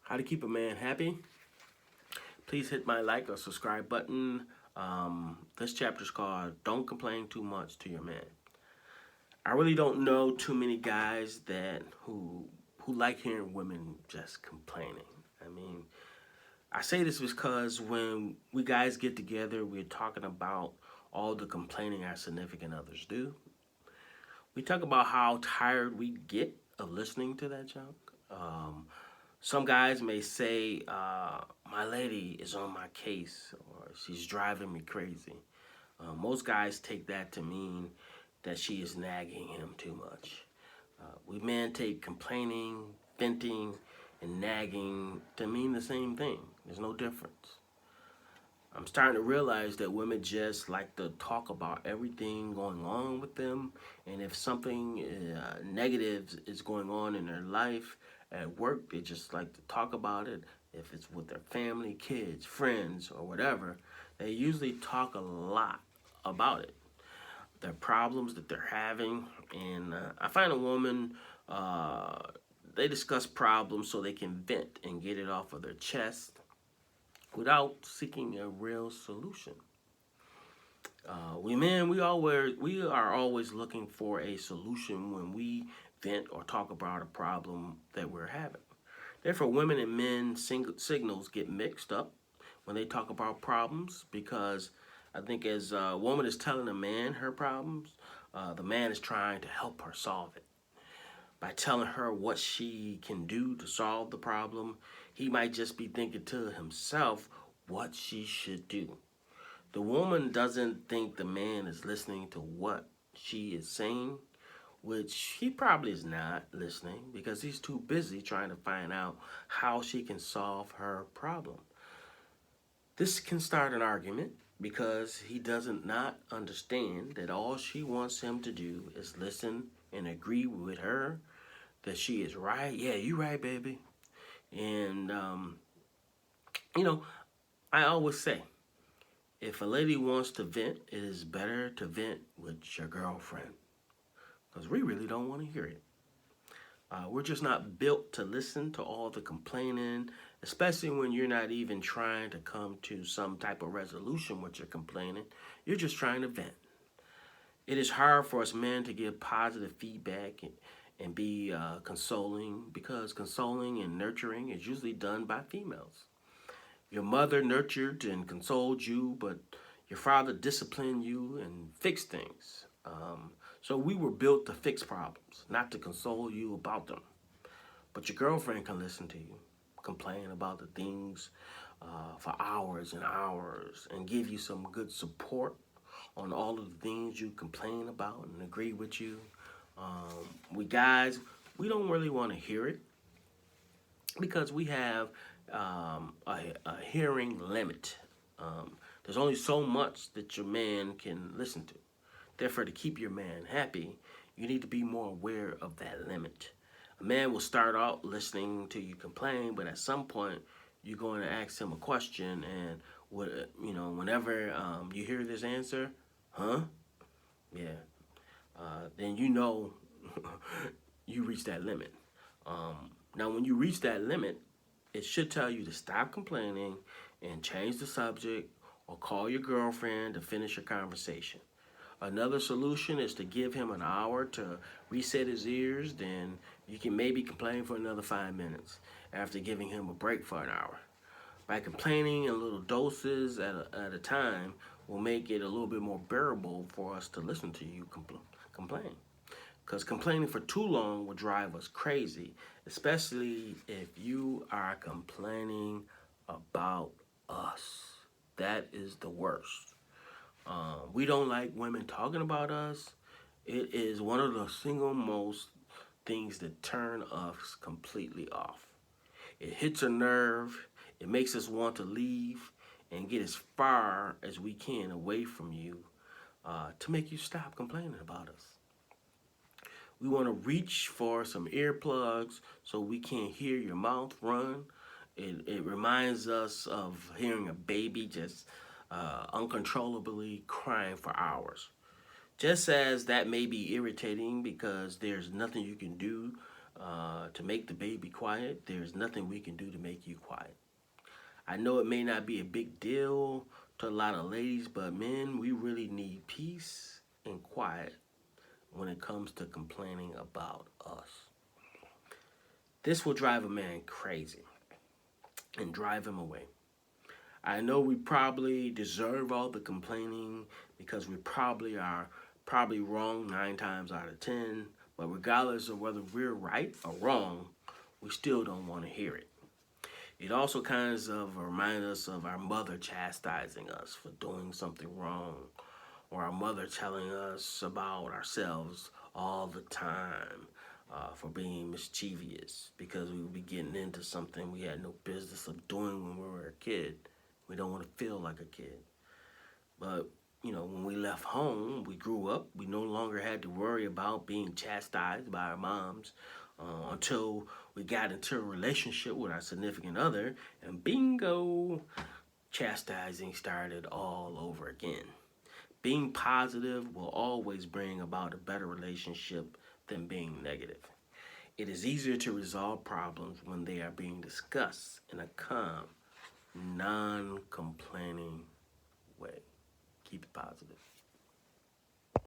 How to keep a man happy. Please hit my like or subscribe button. This chapter is called Don't Complain Too Much to Your Man. I really don't know too many guys that who like hearing women just complaining. I mean, I say this because when we guys get together, we're talking about all the complaining our significant others do. We talk about how tired we get of listening to that junk. Um, some guys may say, my lady is on my case or she's driving me crazy. Most guys take that to mean that she is nagging him too much. We men take complaining, venting, and nagging to mean the same thing. There's no difference. I'm starting to realize that women just like to talk about everything going on with them, and if something negative is going on in their life at work, they just like to talk about it. If it's with their family, kids, friends, or whatever, they usually talk a lot about it, their problems that they're having. And I find a woman, uh, they discuss problems so they can vent and get it off of their chest without seeking a real solution. We are always looking for a solution when we vent or talk about a problem that we're having. Therefore, women and men signals get mixed up when they talk about problems because I think as a woman is telling a man her problems, the man is trying to help her solve it. By telling her what she can do to solve the problem, he might just be thinking to himself what she should do. The woman doesn't think the man is listening to what she is saying, which he probably is not listening because he's too busy trying to find out how she can solve her problem. This can start an argument because he doesn't not understand that all she wants him to do is listen and agree with her that she is right. Yeah, you right, baby. And you know, I always say, if a lady wants to vent, it is better to vent with your girlfriend because we really don't want to hear it. We're just not built to listen to all the complaining, especially when you're not even trying to come to some type of resolution with your complaining. You're just trying to vent. It is hard for us men to give positive feedback and be consoling because consoling and nurturing is usually done by females. Your mother nurtured and consoled you, but your father disciplined you and fixed things. So we were built to fix problems, not to console you about them. But your girlfriend can listen to you, complain about the things for hours and hours, and give you some good support on all of the things you complain about and agree with you. We guys, we don't really want to hear it because we have a hearing limit. There's only so much that your man can listen to. Therefore, to keep your man happy, you need to be more aware of that limit. A man will start out listening to you complain, but at some point, you're going to ask him a question, and whenever you hear this answer, huh? Yeah, then you know you reach that limit. Now, when you reach that limit, it should tell you to stop complaining and change the subject or call your girlfriend to finish your conversation. Another solution is to give him an hour to reset his ears, then you can maybe complain for another 5 minutes after giving him a break for an hour. By complaining in little doses at a time will make it a little bit more bearable for us to listen to you complain. Because complaining for too long will drive us crazy, especially if you are complaining about us. That is the worst. We don't like women talking about us. It is one of the single most things that turn us completely off. It hits a nerve. It makes us want to leave and get as far as we can away from you to make you stop complaining about us. We want to reach for some earplugs so we can't hear your mouth run. It reminds us of hearing a baby just uncontrollably crying for hours. Just as that may be irritating because there's nothing you can do to make the baby quiet, there's nothing we can do to make you quiet. I know it may not be a big deal to a lot of ladies, but men, we really need peace and quiet when it comes to complaining about us. This will drive a man crazy and drive him away. I know we probably deserve all the complaining because we probably are wrong 9 times out of 10, but regardless of whether we're right or wrong, we still don't want to hear it. It also kind of reminds us of our mother chastising us for doing something wrong, or our mother telling us about ourselves all the time for being mischievous because we would be getting into something we had no business of doing when we were a kid. We don't want to feel like a kid. But, when we left home, we grew up, we no longer had to worry about being chastised by our moms until we got into a relationship with our significant other, and bingo, chastising started all over again. Being positive will always bring about a better relationship than being negative. It is easier to resolve problems when they are being discussed in a calm, non complaining way. Keep it positive.